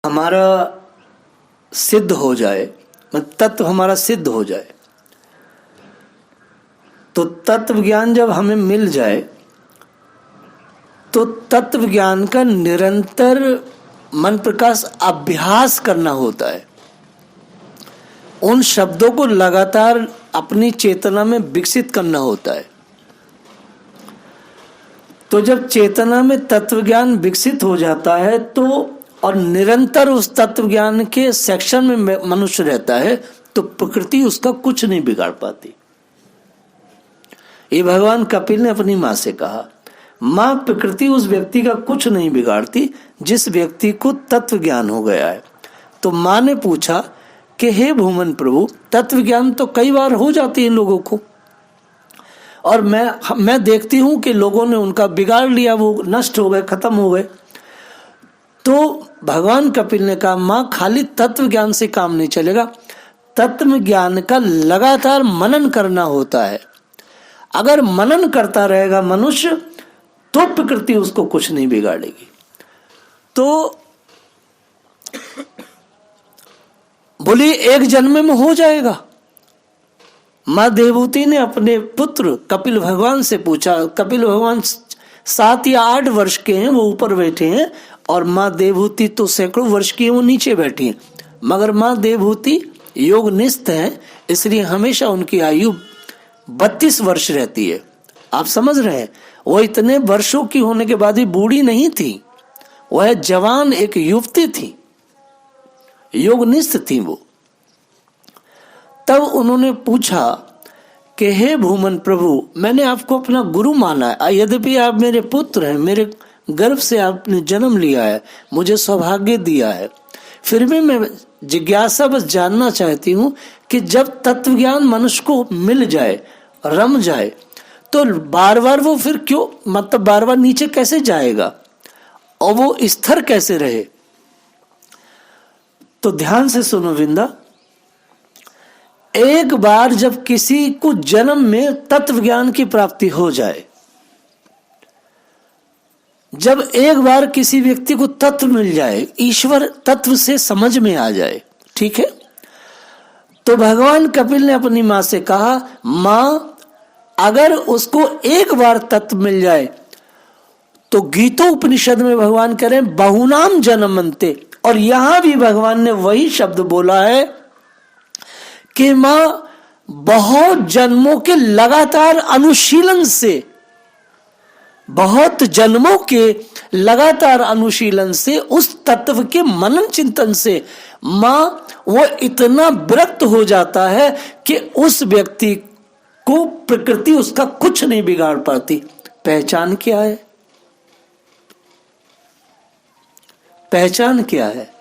हमारा सिद्ध हो जाए, तत्व हमारा सिद्ध हो जाए, तो तत्व ज्ञान जब हमें मिल जाए तो तत्व ज्ञान का निरंतर मन प्रकाश अभ्यास करना होता है। उन शब्दों को लगातार अपनी चेतना में विकसित करना होता है। तो जब चेतना में तत्व ज्ञान विकसित हो जाता है तो और निरंतर उस तत्व ज्ञान के सेक्शन में मनुष्य रहता है तो प्रकृति उसका कुछ नहीं बिगाड़ पाती। ये भगवान कपिल ने अपनी माँ से कहा, माँ प्रकृति उस व्यक्ति का कुछ नहीं बिगाड़ती जिस व्यक्ति को तत्व ज्ञान हो गया है। तो माँ ने पूछा कि हे भूमन प्रभु, तत्व ज्ञान तो कई बार हो जाती है लोगों को, और मैं देखती हूं कि लोगों ने उनका बिगाड़ लिया, वो नष्ट हो गए, खत्म हो गए। तो भगवान कपिल ने कहा, माँ खाली तत्व ज्ञान से काम नहीं चलेगा, तत्व ज्ञान का लगातार मनन करना होता है। अगर मनन करता रहेगा मनुष्य तो प्रकृति उसको कुछ नहीं बिगाड़ेगी। तो बोली एक जन्म में हो जाएगा। माँ देवहूति ने अपने पुत्र कपिल भगवान से पूछा। कपिल भगवान 7 या 8 वर्ष के हैं, वो ऊपर बैठे हैं, और माँ देवहूति तो सैकड़ों वर्ष की है, वो नीचे बैठी हैं। मगर माँ देवहूति योगनिष्ठ हैं, इसलिए हमेशा उनकी आयु 32 वर्ष रहती है। आप समझ रहे हैं, वो इतने वर्षों की होने के बाद भी बूढ़ी नहीं थी, वह जवान एक युवती थी, योगनिष्ठ थी वो। तब उन्होंने पूछा कि हे भूमन प्रभु, मैंने आपको अपना गुरु माना है, यद्यपि आप मेरे पुत्र हैं, मेरे गर्भ से आपने जन्म लिया है, मुझे सौभाग्य दिया है, फिर भी मैं जिज्ञासा बस जानना चाहती हूँ कि जब तत्व ज्ञान मनुष्य को मिल जाए, रम जाए, तो बार बार वो फिर क्यों, मतलब बार बार नीचे कैसे जाएगा और वो स्थिर कैसे रहे। तो ध्यान से सुनो विंदा, एक बार जब किसी को जन्म में तत्व ज्ञान की प्राप्ति हो जाए, जब एक बार किसी व्यक्ति को तत्व मिल जाए, ईश्वर तत्व से समझ में आ जाए, ठीक है, तो भगवान कपिल ने अपनी माँ से कहा, माँ अगर उसको एक बार तत्व मिल जाए तो गीतो उपनिषद में भगवान कह रहे हैं बहुनाम जन्मन्ते, और यहां भी भगवान ने वही शब्द बोला है कि मां बहुत जन्मों के लगातार अनुशीलन से, बहुत जन्मों के लगातार अनुशीलन से, उस तत्व के मनन चिंतन से मां वो इतना विरक्त हो जाता है कि उस व्यक्ति को प्रकृति उसका कुछ नहीं बिगाड़ पाती। पहचान क्या है? पहचान क्या है?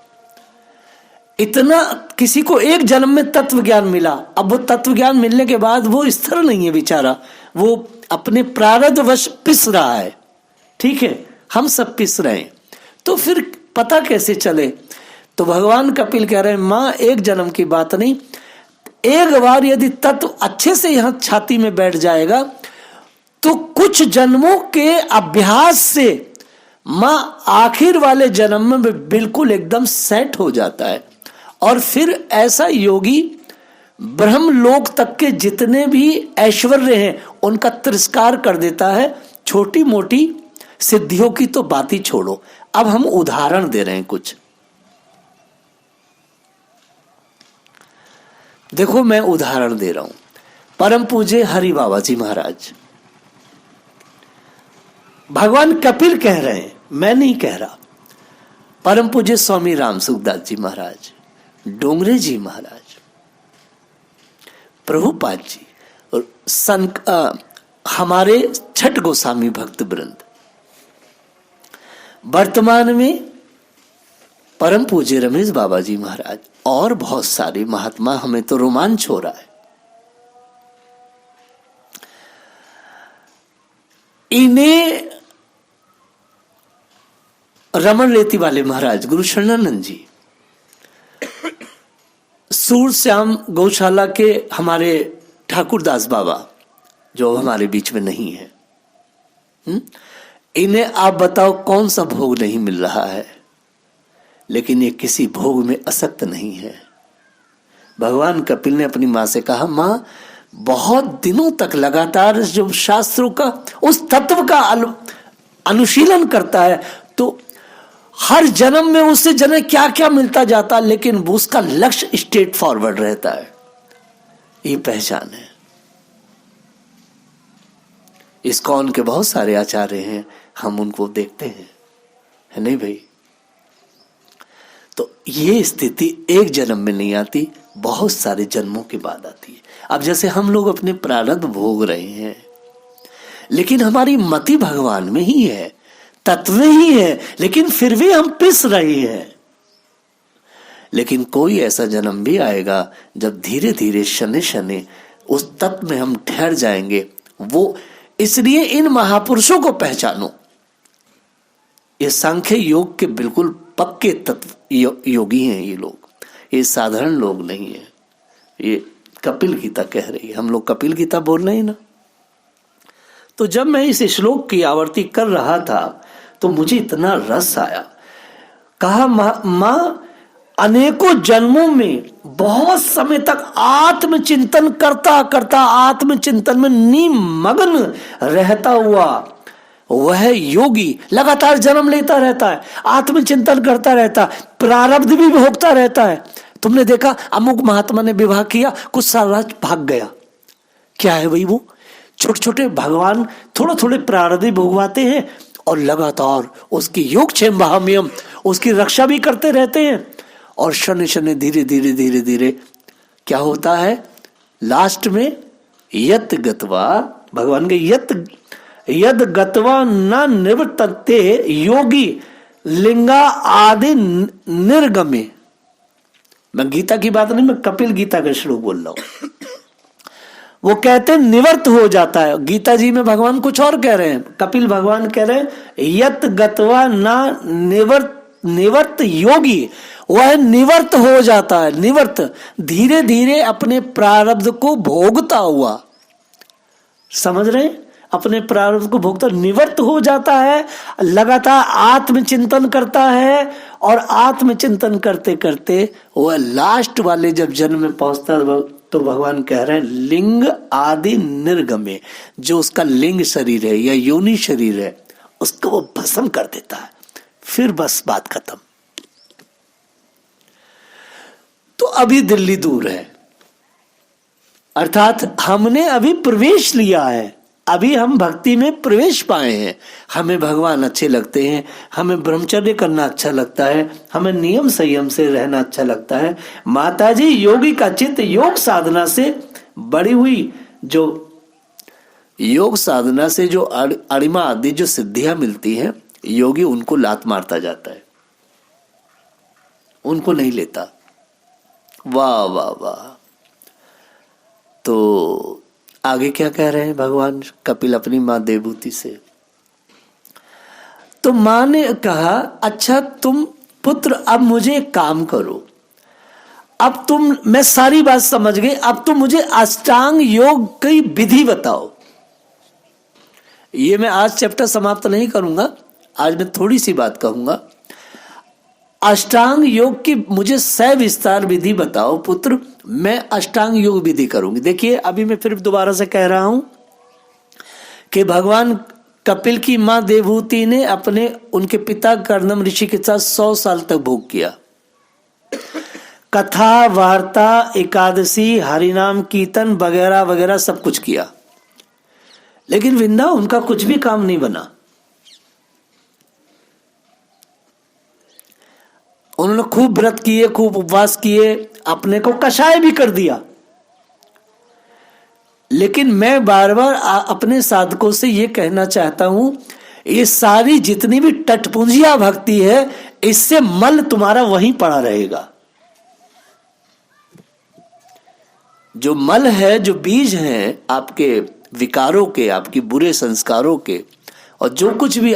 इतना किसी को एक जन्म में तत्व ज्ञान मिला, अब वो तत्व ज्ञान मिलने के बाद वो स्थिर नहीं है बेचारा, वो अपने प्रारब्ध वश पिस रहा है, ठीक है, हम सब पिस रहे हैं, तो फिर पता कैसे चले। तो भगवान कपिल कह रहे हैं, मां एक जन्म की बात नहीं, एक बार यदि तत्व अच्छे से यहां छाती में बैठ जाएगा तो कुछ जन्मों के अभ्यास से मां आखिर वाले जन्म में बिल्कुल एकदम सेट हो जाता है, और फिर ऐसा योगी ब्रह्मलोक तक के जितने भी ऐश्वर्य हैं उनका तिरस्कार कर देता है। छोटी मोटी सिद्धियों की तो बात ही छोड़ो, अब हम उदाहरण दे रहे हैं कुछ। देखो मैं उदाहरण दे रहा हूं, परम पूज्य हरि बाबा जी महाराज, भगवान कपिल कह रहे हैं, मैं नहीं कह रहा, परम पूज्य स्वामी राम सुखदास जी महाराज, डोंगरे जी महाराज, प्रभुपाद जी, और हमारे छठ गोस्वामी भक्त वृंद, वर्तमान में परम पूज्य रमेश बाबा जी महाराज, और बहुत सारे महात्मा, हमें तो रोमांच हो रहा है। इन्हें रमन रेती वाले महाराज गुरु शरणानंद जी, सूर श्याम गौशाला के हमारे ठाकुरदास बाबा जो हमारे बीच में नहीं है, इन्हें आप बताओ कौन सा भोग नहीं मिल रहा है। लेकिन ये किसी भोग में आसक्त नहीं है। भगवान कपिल ने अपनी माँ से कहा, माँ बहुत दिनों तक लगातार जो शास्त्रों का उस तत्व का अनुशीलन करता है, तो हर जन्म में उससे जन्म क्या क्या मिलता जाता, लेकिन उसका लक्ष्य स्ट्रेट फॉरवर्ड रहता है। ये पहचान है। इस्कॉन के बहुत सारे आचार्य हैं, हम उनको देखते हैं, है नहीं भाई? तो ये स्थिति एक जन्म में नहीं आती, बहुत सारे जन्मों के बाद आती है। अब जैसे हम लोग अपने प्रारब्ध भोग रहे हैं, लेकिन हमारी मति भगवान में ही है, तत्व ही है, लेकिन फिर भी हम पिस रहे हैं। लेकिन कोई ऐसा जन्म भी आएगा जब धीरे धीरे शनि शनि उस तत्व में हम ठहर जाएंगे। वो इसलिए इन महापुरुषों को पहचानो। ये सांख्य योग के बिल्कुल पक्के तत्व योगी हैं ये लोग, ये साधारण लोग नहीं है। ये कपिल गीता कह रही है, हम लोग कपिल गीता बोल रहे हैं ना। तो जब मैं इस श्लोक की आवृत्ति कर रहा था तो मुझे इतना रस आया। कहा, मां अनेकों जन्मों में बहुत समय तक आत्मचिंतन करता करता, आत्मचिंतन में निमग्न रहता हुआ वह योगी लगातार जन्म लेता रहता है, आत्मचिंतन करता रहता है, प्रारब्ध भी भोगता रहता है। तुमने देखा अमुक महात्मा ने विवाह किया, कुछ साल बाद भाग गया। क्या है भाई? वो छोटे छोटे भगवान थोड़े थोड़े प्रारब्ध भोगवाते हैं और लगातार उसकी योगक्षेम भाम्यम उसकी रक्षा भी करते रहते हैं। और शनि शनि धीरे धीरे धीरे धीरे क्या होता है? लास्ट में यत गत्वा, भगवान के यद गत्वा न निवर्तते योगी लिंगा आदि निर्गमे। मैं गीता की बात नहीं, मैं कपिल गीता का श्लोक बोल रहा हूं। वो कहते हैं निवर्त हो जाता है। गीता जी में भगवान कुछ और कह रहे हैं, कपिल भगवान कह रहे हैं यत गत्वा न निवर्त योगी, वह निवर्त हो जाता है। निवर्त धीरे धीरे अपने प्रारब्ध को भोगता हुआ, समझ रहे हैं? अपने प्रारब्ध को भोगता निवर्त हो जाता है, लगातार आत्मचिंतन करता है और आत्मचिंतन करते करते वह लास्ट वाले जब जन्म में पहुंचता है तो भगवान कह रहे हैं लिंग आदि निर्गमे, जो उसका लिंग शरीर है या योनि शरीर है उसको वो भस्म कर देता है। फिर बस बात खत्म। तो अभी दिल्ली दूर है, अर्थात हमने अभी प्रवेश लिया है, अभी हम भक्ति में प्रवेश पाए हैं। हमें भगवान अच्छे लगते हैं, हमें ब्रह्मचर्य करना अच्छा लगता है, हमें नियम संयम से रहना अच्छा लगता है। माताजी योगी का चित्त योग साधना से बड़ी हुई, जो योग साधना से जो अरिमा आदि जो सिद्धियां मिलती हैं, योगी उनको लात मारता जाता है, उनको नहीं लेता। वाह वाह वाह। तो आगे क्या कह रहे हैं भगवान कपिल अपनी मां देवभूति से? तो मां ने कहा, अच्छा तुम पुत्र अब मुझे एक काम करो, अब तुम, मैं सारी बात समझ गई, अब तुम मुझे अष्टांग योग की विधि बताओ। ये मैं आज चैप्टर समाप्त नहीं करूंगा, आज मैं थोड़ी सी बात कहूंगा। अष्टांग योग की मुझे सविस्तार विधि बताओ पुत्र, मैं अष्टांग योग विधि करूंगी। देखिए अभी मैं फिर दोबारा से कह रहा हूं कि भगवान कपिल की मां देवहूति ने अपने उनके पिता कर्दम ऋषि के साथ 100 साल तक भोग किया। कथा वार्ता एकादशी हरिनाम कीर्तन वगैरह वगैरह सब कुछ किया, लेकिन विंदा उनका कुछ भी काम नहीं बना। उन्होंने खूब व्रत किए, खूब उपवास किए, अपने को कषाय भी कर दिया। लेकिन मैं बार बार अपने साधकों से ये कहना चाहता हूं, ये सारी जितनी भी टटपुंजिया भक्ति है, इससे मल तुम्हारा वहीं पड़ा रहेगा। जो मल है, जो बीज हैं आपके विकारों के, आपके बुरे संस्कारों के, और जो कुछ भी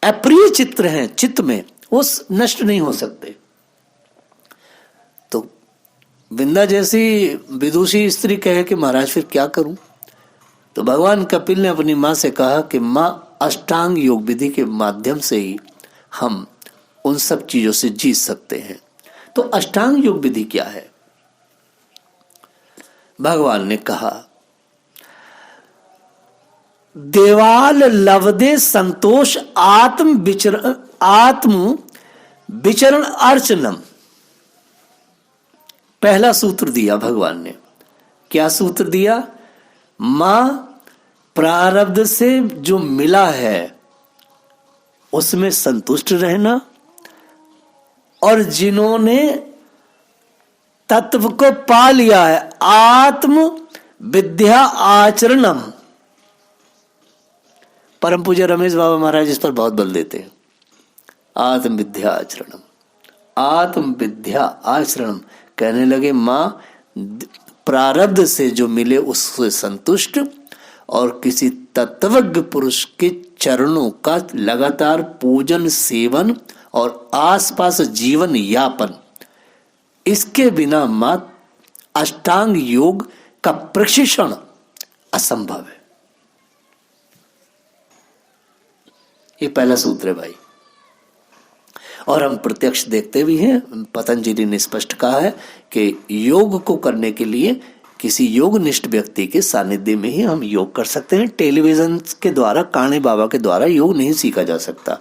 अप्रिय चित्र हैं चित्त में, वो नष्ट नहीं हो सकते। तो विंदा जैसी विदुषी स्त्री कहे कि महाराज फिर क्या करूं? तो भगवान कपिल ने अपनी मां से कहा कि मां अष्टांग योग विधि के माध्यम से ही हम उन सब चीजों से जीत सकते हैं। तो अष्टांग योग विधि क्या है? भगवान ने कहा, देवाल लवदे संतोष आत्म विचरण अर्चनम। पहला सूत्र दिया भगवान ने। क्या सूत्र दिया? मां प्रारब्ध से जो मिला है उसमें संतुष्ट रहना, और जिन्होंने तत्व को पा लिया है आत्म विद्या आचरणम। परम पूज्य रमेश बाबा महाराज इस पर बहुत बल देते हैं। आत्म विद्या आचरणम, आत्म विद्या आचरणम। कहने लगे मां प्रारब्ध से जो मिले उससे संतुष्ट, और किसी तत्वज्ञ पुरुष के चरणों का लगातार पूजन, सेवन और आसपास जीवन यापन, इसके बिना मां अष्टांग योग का प्रशिक्षण असंभव है। ये पहला सूत्र है भाई, और हम प्रत्यक्ष देखते भी हैं। पतंजलि ने स्पष्ट कहा है कि योग को करने के लिए किसी योगनिष्ठ व्यक्ति के सानिध्य में ही हम योग कर सकते हैं। टेलीविजन के द्वारा, काने बाबा के द्वारा योग नहीं सीखा जा सकता।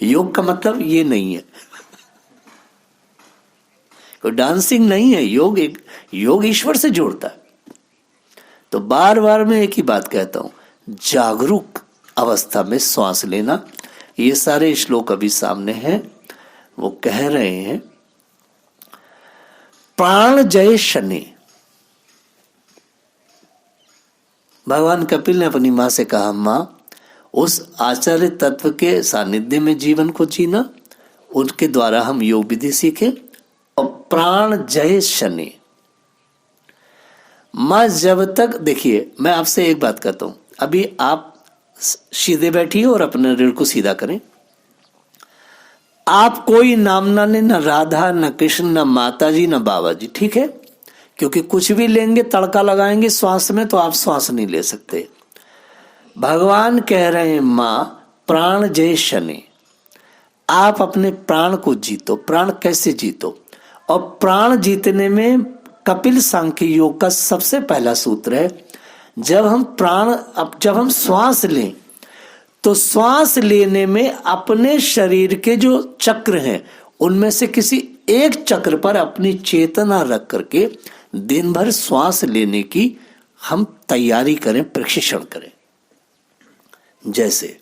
योग का मतलब ये नहीं है कोई डांसिंग नहीं है। योग ईश्वर से जोड़ता है। तो बार बार मैं एक ही बात कहता हूं, जागरूक अवस्था में श्वास लेना। ये सारे श्लोक अभी सामने हैं। वो कह रहे हैं, प्राण जय शनि। भगवान कपिल ने अपनी मां से कहा, मां उस आचार्य तत्व के सानिध्य में जीवन को जीना, उनके द्वारा हम योग विधि सीखे। और प्राण जय शनि। मां जब तक, देखिए मैं आपसे एक बात कहता हूं, अभी आप सीधे बैठिए और अपने रीढ़ को सीधा करें। आप कोई नाम ना लें, न राधा, न कृष्ण, न माता जी, न बाबा जी, ठीक है? क्योंकि कुछ भी लेंगे, तड़का लगाएंगे श्वास में, तो आप श्वास नहीं ले सकते। भगवान कह रहे हैं, मां प्राण जय शनि। आप अपने प्राण को जीतो। प्राण कैसे जीतो? और प्राण जीतने में कपिल सांख्य योग का सबसे पहला सूत्र है, जब हम श्वास लें तो श्वास लेने में अपने शरीर के जो चक्र हैं उनमें से किसी एक चक्र पर अपनी चेतना रख करके दिन भर श्वास लेने की हम तैयारी करें, प्रशिक्षण करें। जैसे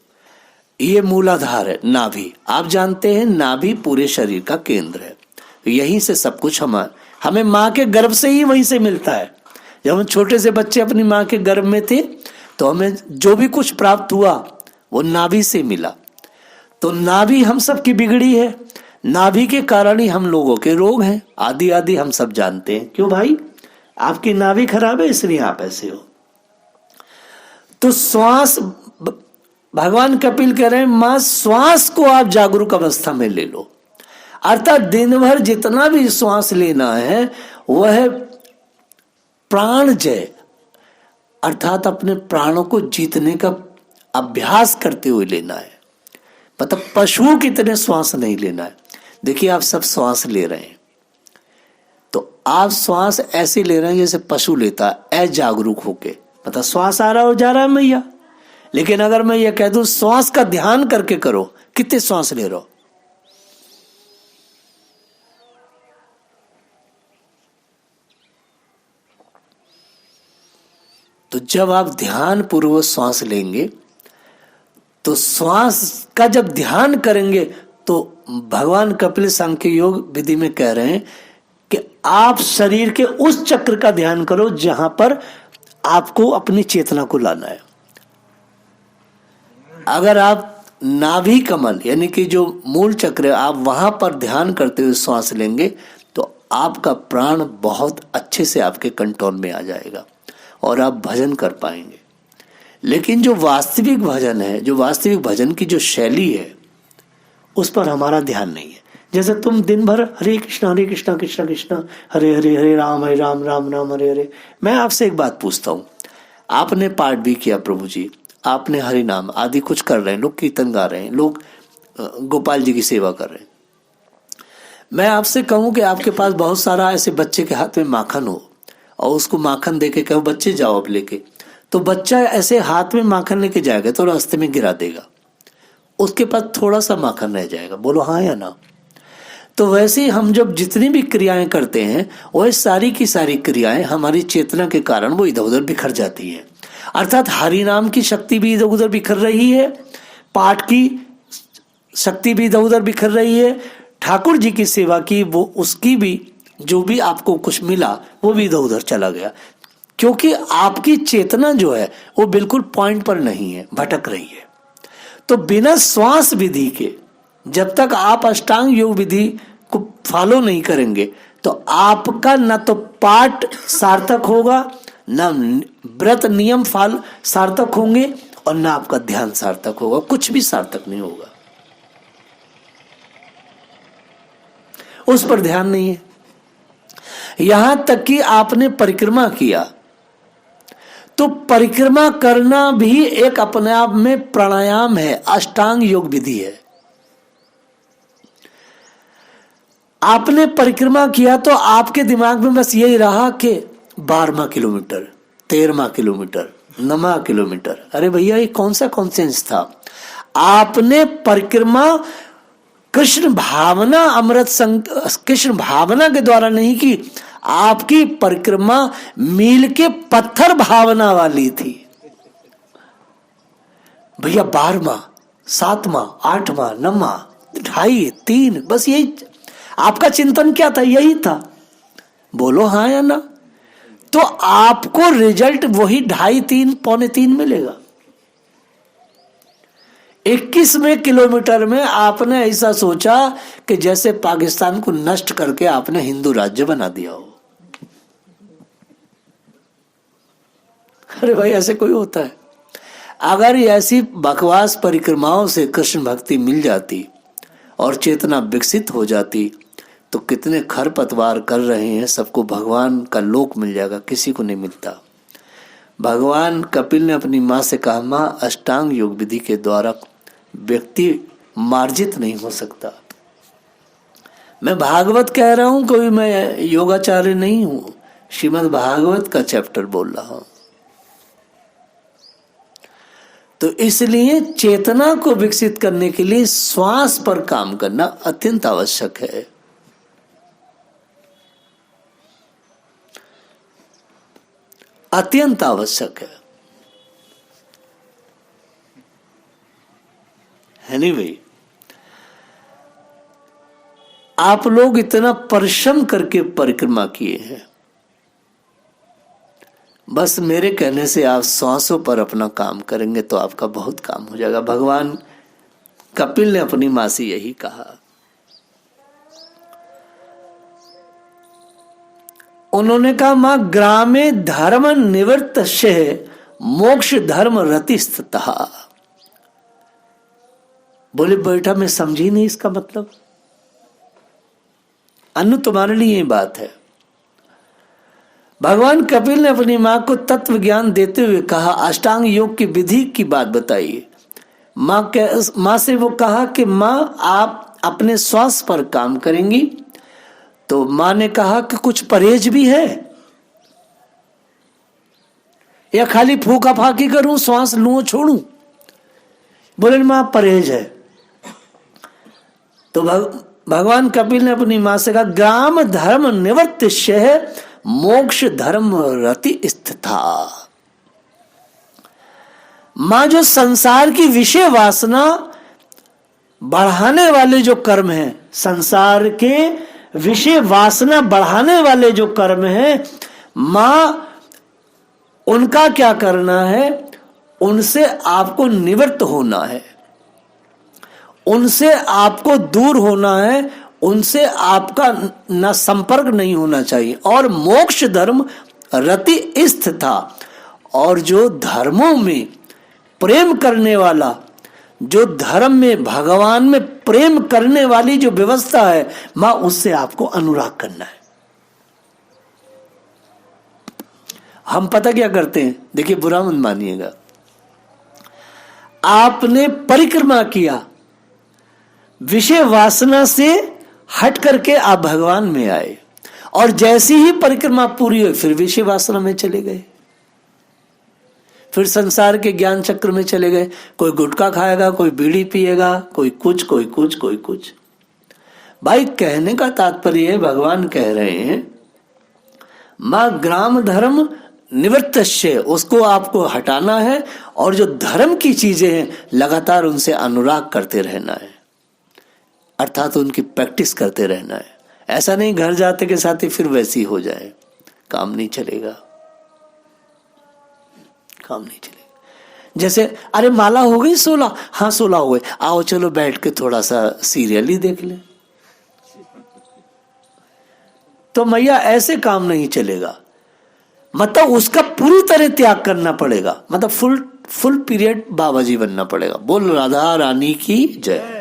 ये मूलाधार है, नाभि। आप जानते हैं नाभि पूरे शरीर का केंद्र है। यहीं से सब कुछ हमें मां के गर्भ से ही वहीं से मिलता है। जब हम छोटे से बच्चे अपनी मां के गर्भ में थे तो हमें जो भी कुछ प्राप्त हुआ वो नाभि से मिला। तो नाभि हम सब की बिगड़ी है। नाभि के कारण ही हम लोगों के रोग हैं, आदि आदि हम सब जानते हैं। क्यों भाई? आपकी नाभि खराब है इसलिए आप ऐसे हो। तो श्वास, भगवान कपिल कह रहे हैं, मां श्वास को आप जागरूक अवस्था में ले लो। अर्थात दिन भर जितना भी श्वास लेना है वह प्राण जय, अर्थात अपने प्राणों को जीतने का अभ्यास करते हुए लेना है। मतलब पशुओं की तरह श्वास नहीं लेना है। देखिए आप सब श्वास ले रहे हैं, तो आप श्वास ऐसे ले रहे हैं जैसे पशु लेता है, अजागरूक होके। मतलब श्वास आ रहा हो जा रहा है मैया, लेकिन अगर मैं ये कह दूं श्वास का ध्यान करके करो, कितने श्वास ले रहे हो? तो जब आप ध्यान पूर्वक श्वास लेंगे, तो श्वास का जब ध्यान करेंगे, तो भगवान कपिल सांख्य योग विधि में कह रहे हैं कि आप शरीर के उस चक्र का ध्यान करो जहां पर आपको अपनी चेतना को लाना है। अगर आप नाभि कमल यानी कि जो मूल चक्र है, आप वहां पर ध्यान करते हुए श्वास लेंगे तो आपका प्राण बहुत अच्छे से आपके कंट्रोल में आ जाएगा और आप भजन कर पाएंगे। लेकिन जो वास्तविक भजन है, जो वास्तविक भजन की जो शैली है, उस पर हमारा ध्यान नहीं है। जैसे तुम दिन भर हरे कृष्णा कृष्णा कृष्णा हरे हरे, हरे राम राम राम हरे हरे। मैं आपसे एक बात पूछता हूं, आपने पाठ भी किया प्रभु जी, आपने हरि नाम आदि कुछ कर रहे हैं, लोग कीर्तन गा रहे हैं, लोग गोपाल जी की सेवा कर रहे हैं, मैं आपसे कहूं कि आपके पास बहुत सारा ऐसे बच्चे के हाथ में माखन हो और उसको माखन देके कहो बच्चे जाओ अब लेके, तो बच्चा ऐसे हाथ में माखन लेके जाएगा तो रास्ते में गिरा देगा, उसके पास थोड़ा सा माखन रह जाएगा। बोलो हाँ या ना। तो वैसे ही हम जब जितनी भी क्रियाएं करते हैं वह सारी की सारी क्रियाएं हमारी चेतना के कारण वो इधर उधर बिखर जाती है। अर्थात हरि नाम की शक्ति भी इधर उधर बिखर रही है, पाठ की शक्ति भी इधर उधर बिखर रही है, ठाकुर जी की सेवा की वो उसकी भी जो भी आपको कुछ मिला वो भी इधर उधर चला गया, क्योंकि आपकी चेतना जो है वो बिल्कुल पॉइंट पर नहीं है, भटक रही है। तो बिना श्वास विधि के जब तक आप अष्टांग योग विधि को फॉलो नहीं करेंगे तो आपका न तो पाठ सार्थक होगा, न व्रत नियम फल सार्थक होंगे और न आपका ध्यान सार्थक होगा, कुछ भी सार्थक नहीं होगा। उस पर ध्यान नहीं है। यहां तक कि आपने परिक्रमा किया तो परिक्रमा करना भी एक अपने आप में प्राणायाम है, अष्टांग योग विधि है। आपने परिक्रमा किया तो आपके दिमाग में बस यही रहा कि 12वां किलोमीटर, 13वां किलोमीटर, 9वां किलोमीटर। अरे भैया ये कौन सा कॉन्सेंस था? आपने परिक्रमा कृष्ण भावना कृष्ण भावना के द्वारा नहीं की, आपकी परिक्रमा मील के पत्थर भावना वाली थी। भैया 12वां, 7वां, 8वां, 9वां, 2.5, 3, बस यही आपका चिंतन क्या था? यही था। बोलो हाँ या ना। तो आपको रिजल्ट वही 2.5, 3, पौने 3 मिलेगा। 21वें किलोमीटर में आपने ऐसा सोचा कि जैसे पाकिस्तान को नष्ट करके आपने हिंदू राज्य बना दिया हो। अरे भाई ऐसे कोई होता है? अगर ऐसी बकवास परिक्रमाओं से कृष्ण भक्ति मिल जाती और चेतना विकसित हो जाती तो कितने खरपतवार कर रहे हैं सबको भगवान का लोक मिल जाएगा, किसी को नहीं मिलता। भगवान कपिल ने अपनी माँ से कहा, माँ अष्टांग योग विधि के द्वारा व्यक्ति मार्जित नहीं हो सकता। मैं भागवत कह रहा हूं, कोई मैं योगाचार्य नहीं हूं, श्रीमद् भागवत का चैप्टर बोल रहा हूं। तो इसलिए चेतना को विकसित करने के लिए श्वास पर काम करना अत्यंत आवश्यक है। अत्यंत आवश्यक है। एनीवे, आप लोग इतना परिश्रम करके परिक्रमा किए हैं, बस मेरे कहने से आप श्वासों पर अपना काम करेंगे तो आपका बहुत काम हो जाएगा। भगवान कपिल ने अपनी मां से यही कहा। उन्होंने कहा, मां ग्रामे धर्म निवृत्तस्य मोक्ष धर्म रतिस्ततः। बोले बेटा मैं समझी नहीं इसका मतलब। अनु तुम्हारे लिए ये बात है। भगवान कपिल ने अपनी मां को तत्व ज्ञान देते हुए कहा, अष्टांग योग की विधि की बात बताइए। मां से वो कहा कि मां आप अपने श्वास पर काम करेंगी। तो मां ने कहा कि कुछ परहेज भी है या खाली फूका फाकी करूं, श्वास लूं छोड़ूं? बोले मां परहेज है। तो भगवान कपिल ने अपनी मां से कहा, ग्राम धर्म निवर्त्य मोक्ष धर्म रति स्थिता। मां जो संसार की विषय वासना बढ़ाने वाले जो कर्म हैं, संसार के विषय वासना बढ़ाने वाले जो कर्म हैं, मां उनका क्या करना है? उनसे आपको निवृत्त होना है, उनसे आपको दूर होना है, उनसे आपका न संपर्क नहीं होना चाहिए। और मोक्ष धर्म रति स्थिता, और जो धर्मों में प्रेम करने वाला, जो धर्म में भगवान में प्रेम करने वाली जो व्यवस्था है, मां उससे आपको अनुराग करना है। हम पता क्या करते हैं? देखिए बुरा मत मानिएगा, आपने परिक्रमा किया, विषय वासना से हट करके आप भगवान में आए, और जैसी ही परिक्रमा पूरी हुई फिर विषय वासना में चले गए, फिर संसार के ज्ञान चक्र में चले गए। कोई गुटखा खाएगा, कोई बीड़ी पिएगा, कोई कुछ कोई कुछ कोई कुछ। भाई कहने का तात्पर्य है, भगवान कह रहे हैं मां ग्राम धर्म निवृत्तस्य, उसको आपको हटाना है, और जो धर्म की चीजें हैं लगातार उनसे अनुराग करते रहना है, अर्थात उनकी प्रैक्टिस करते रहना है। ऐसा नहीं घर जाते के साथ ही फिर वैसी हो जाए, काम नहीं चलेगा, काम नहीं चलेगा। जैसे अरे माला हो गई 16, हाँ 16 हो गई, आओ चलो बैठ के थोड़ा सा सीरियल ही देख ले, तो मैया ऐसे काम नहीं चलेगा। मतलब उसका पूरी तरह त्याग करना पड़ेगा, मतलब फुल पीरियड बाबा जी बनना पड़ेगा। बोल राधा रानी की जय।